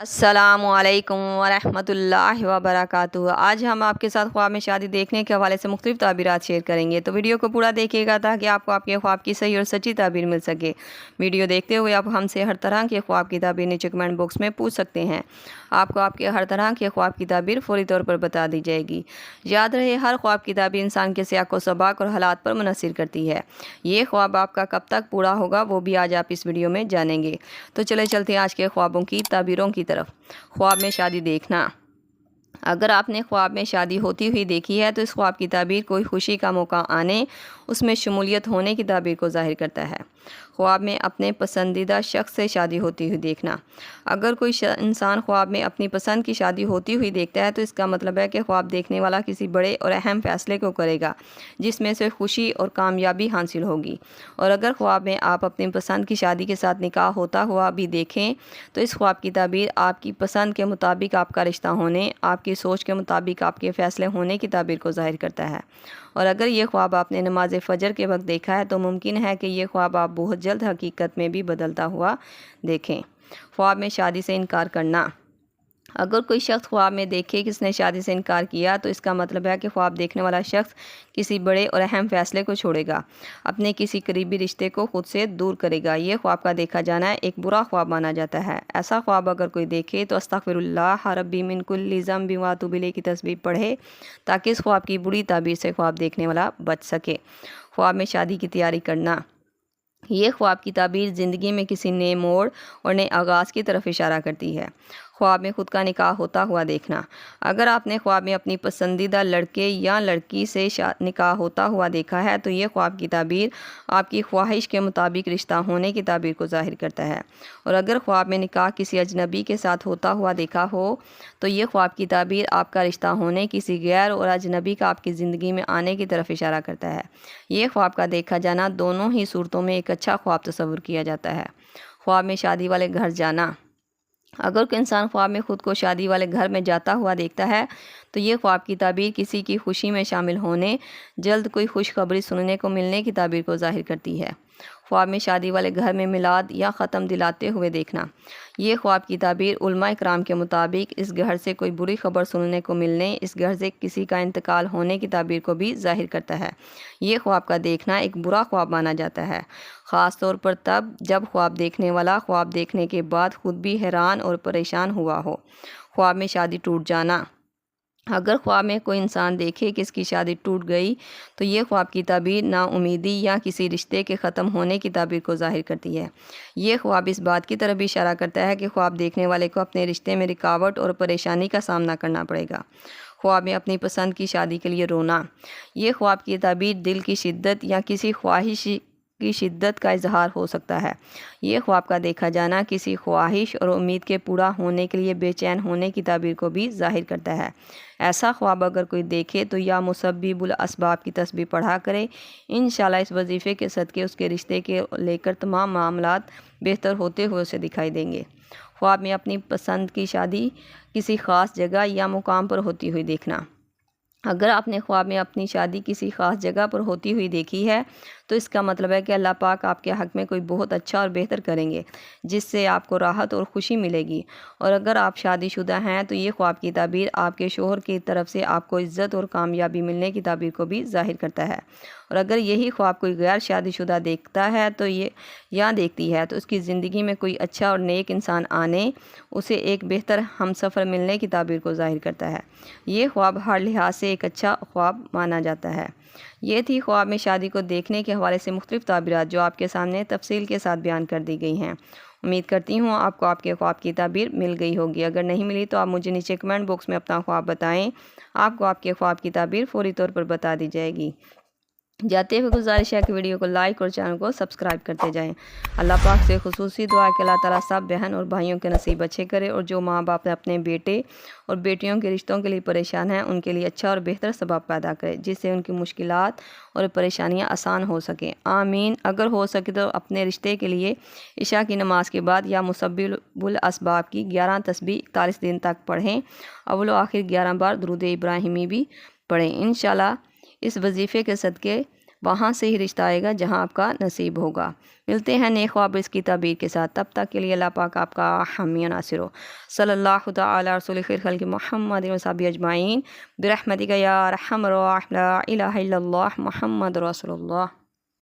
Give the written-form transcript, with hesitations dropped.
السلام علیکم ورحمۃ اللہ وبرکاتہ۔ آج ہم آپ کے ساتھ خواب میں شادی دیکھنے کے حوالے سے مختلف تعبیرات شیئر کریں گے، تو ویڈیو کو پورا دیکھیے گا تاکہ آپ کو آپ کے خواب کی صحیح اور سچی تعبیر مل سکے۔ ویڈیو دیکھتے ہوئے آپ ہم سے ہر طرح کے خواب کی تعبیر نیچے کمنٹ باکس میں پوچھ سکتے ہیں۔ آپ کو آپ کے ہر طرح کے خواب کی تعبیر فوری طور پر بتا دی جائے گی۔ یاد رہے، ہر خواب کی تعبیر انسان کے سیاق و سباق اور حالات پر منحصر کرتی ہے۔ یہ خواب آپ کا کب تک پورا ہوگا وہ بھی آج آپ اس ویڈیو میں جانیں گے۔ تو چلتے ہیں آج کے خوابوں کی تعبیروں کی طرف۔ خواب میں شادی دیکھنا۔ اگر آپ نے خواب میں شادی ہوتی ہوئی دیکھی ہے تو اس خواب کی تعبیر کوئی خوشی کا موقع آنے، اس میں شمولیت ہونے کی تعبیر کو ظاہر کرتا ہے۔ خواب میں اپنے پسندیدہ شخص سے شادی ہوتی ہوئی دیکھنا۔ اگر کوئی انسان خواب میں اپنی پسند کی شادی ہوتی ہوئی دیکھتا ہے تو اس کا مطلب ہے کہ خواب دیکھنے والا کسی بڑے اور اہم فیصلے کو کرے گا جس میں سے خوشی اور کامیابی حاصل ہوگی۔ اور اگر خواب میں آپ اپنی پسند کی شادی کے ساتھ نکاح ہوتا ہوا بھی دیکھیں تو اس خواب کی تعبیر آپ کی پسند کے مطابق آپ کا رشتہ ہونے، آپ کی سوچ کے مطابق آپ کے فیصلے ہونے کی تعبیر کو ظاہر کرتا ہے۔ اور اگر یہ خواب آپ نے نماز فجر کے وقت دیکھا ہے تو ممکن ہے کہ یہ خواب آپ بہت جلد حقیقت میں بھی بدلتا ہوا دیکھیں۔ خواب میں شادی سے انکار کرنا۔ اگر کوئی شخص خواب میں دیکھے کہ اس نے شادی سے انکار کیا تو اس کا مطلب ہے کہ خواب دیکھنے والا شخص کسی بڑے اور اہم فیصلے کو چھوڑے گا، اپنے کسی قریبی رشتے کو خود سے دور کرے گا۔ یہ خواب کا دیکھا جانا ایک برا خواب مانا جاتا ہے۔ ایسا خواب اگر کوئی دیکھے تو استغفر اللہ ربی من کل ذنب واتوب الیہ کی تسبیح پڑھے تاکہ اس خواب کی بری تعبیر سے خواب دیکھنے والا بچ سکے۔ خواب میں شادی کی تیاری کرنا۔ یہ خواب کی تعبیر زندگی میں کسی نئے موڑ اور نئے آغاز کی طرف اشارہ کرتی ہے۔ خواب میں خود کا نکاح ہوتا ہوا دیکھنا۔ اگر آپ نے خواب میں اپنی پسندیدہ لڑکے یا لڑکی سے نکاح ہوتا ہوا دیکھا ہے تو یہ خواب کی تعبیر آپ کی خواہش کے مطابق رشتہ ہونے کی تعبیر کو ظاہر کرتا ہے۔ اور اگر خواب میں نکاح کسی اجنبی کے ساتھ ہوتا ہوا دیکھا ہو تو یہ خواب کی تعبیر آپ کا رشتہ ہونے، کسی غیر اور اجنبی کا آپ کی زندگی میں آنے کی طرف اشارہ کرتا ہے۔ یہ خواب کا دیکھا جانا دونوں ہی صورتوں میں ایک اچھا خواب تصور کیا جاتا ہے۔ خواب میں شادی والے گھر جانا۔ اگر کوئی انسان خواب میں خود کو شادی والے گھر میں جاتا ہوا دیکھتا ہے تو یہ خواب کی تعبیر کسی کی خوشی میں شامل ہونے، جلد کوئی خوشخبری سننے کو ملنے کی تعبیر کو ظاہر کرتی ہے۔ خواب میں شادی والے گھر میں میلاد یا ختم دلاتے ہوئے دیکھنا۔ یہ خواب کی تعبیر علماء کرام کے مطابق اس گھر سے کوئی بری خبر سننے کو ملنے، اس گھر سے کسی کا انتقال ہونے کی تعبیر کو بھی ظاہر کرتا ہے۔ یہ خواب کا دیکھنا ایک برا خواب مانا جاتا ہے، خاص طور پر تب جب خواب دیکھنے والا خواب دیکھنے کے بعد خود بھی حیران اور پریشان ہوا ہو۔ خواب میں شادی ٹوٹ جانا۔ اگر خواب میں کوئی انسان دیکھے کہ اس کی شادی ٹوٹ گئی تو یہ خواب کی تعبیر نا امیدی یا کسی رشتے کے ختم ہونے کی تعبیر کو ظاہر کرتی ہے۔ یہ خواب اس بات کی طرف بھی اشارہ کرتا ہے کہ خواب دیکھنے والے کو اپنے رشتے میں رکاوٹ اور پریشانی کا سامنا کرنا پڑے گا۔ خواب میں اپنی پسند کی شادی کے لیے رونا۔ یہ خواب کی تعبیر دل کی شدت یا کسی خواہش کی شدت کا اظہار ہو سکتا ہے۔ یہ خواب کا دیکھا جانا کسی خواہش اور امید کے پورا ہونے کے لیے بے چین ہونے کی تعبیر کو بھی ظاہر کرتا ہے۔ ایسا خواب اگر کوئی دیکھے تو یا مسبب الاسباب کی تسبیح پڑھا کرے، انشاءاللہ اس وظیفے کے صدقے اس کے رشتے کے لے کر تمام معاملات بہتر ہوتے ہوئے اسے دکھائی دیں گے۔ خواب میں اپنی پسند کی شادی کسی خاص جگہ یا مقام پر ہوتی ہوئی دیکھنا۔ اگر آپ نے خواب میں اپنی شادی کسی خاص جگہ پر ہوتی ہوئی دیکھی ہے تو اس کا مطلب ہے کہ اللہ پاک آپ کے حق میں کوئی بہت اچھا اور بہتر کریں گے جس سے آپ کو راحت اور خوشی ملے گی۔ اور اگر آپ شادی شدہ ہیں تو یہ خواب کی تعبیر آپ کے شوہر کی طرف سے آپ کو عزت اور کامیابی ملنے کی تعبیر کو بھی ظاہر کرتا ہے۔ اور اگر یہی خواب کوئی غیر شادی شدہ دیکھتا ہے تو دیکھتی ہے تو اس کی زندگی میں کوئی اچھا اور نیک انسان آنے، اسے ایک بہتر ہمسفر ملنے کی تعبیر کو ظاہر کرتا ہے۔ یہ خواب ہر لحاظ سے ایک اچھا خواب مانا جاتا ہے۔ یہ تھی خواب میں شادی کو دیکھنے کے حوالے سے مختلف تعبیرات جو آپ کے سامنے تفصیل کے ساتھ بیان کر دی گئی ہیں۔ امید کرتی ہوں آپ کو آپ کے خواب کی تعبیر مل گئی ہوگی۔ اگر نہیں ملی تو آپ مجھے نیچے کمنٹ باکس میں اپنا خواب بتائیں، آپ کو آپ کے خواب کی تعبیر فوری طور پر بتا دی جائے گی۔ جاتے ہوئے گزارش ہے کہ ویڈیو کو لائک اور چینل کو سبسکرائب کرتے جائیں۔ اللہ پاک سے خصوصی دعا ہے کہ اللہ تعالیٰ سب بہن اور بھائیوں کے نصیب اچھے کرے، اور جو ماں باپ اپنے بیٹے اور بیٹیوں کے رشتوں کے لیے پریشان ہیں ان کے لیے اچھا اور بہتر سبب پیدا کرے جس سے ان کی مشکلات اور پریشانیاں آسان ہو سکیں۔ آمین۔ اگر ہو سکے تو اپنے رشتے کے لیے عشاء کی نماز کے بعد یا مسبب الاسباب کی 11 تسبیح 41 دن تک پڑھیں۔ اول و آخر 11 بار درود ابراہیمی بھی پڑھیں۔ انشاءاللہ اس وظیفے کے صدقے وہاں سے ہی رشتہ آئے گا جہاں آپ کا نصیب ہوگا۔ ملتے ہیں نئے خواب اس کی تعبیر کے ساتھ، تب تک کے لیے اللہ پاک آپ کا حامی و ناصر ہو۔ صلی اللہ تعالی رسول خیر خلق محمد و صحبہ اجمعین برحمتک یا ارحم الراحمین، لا الہ الا اللہ محمد رسول اللہ۔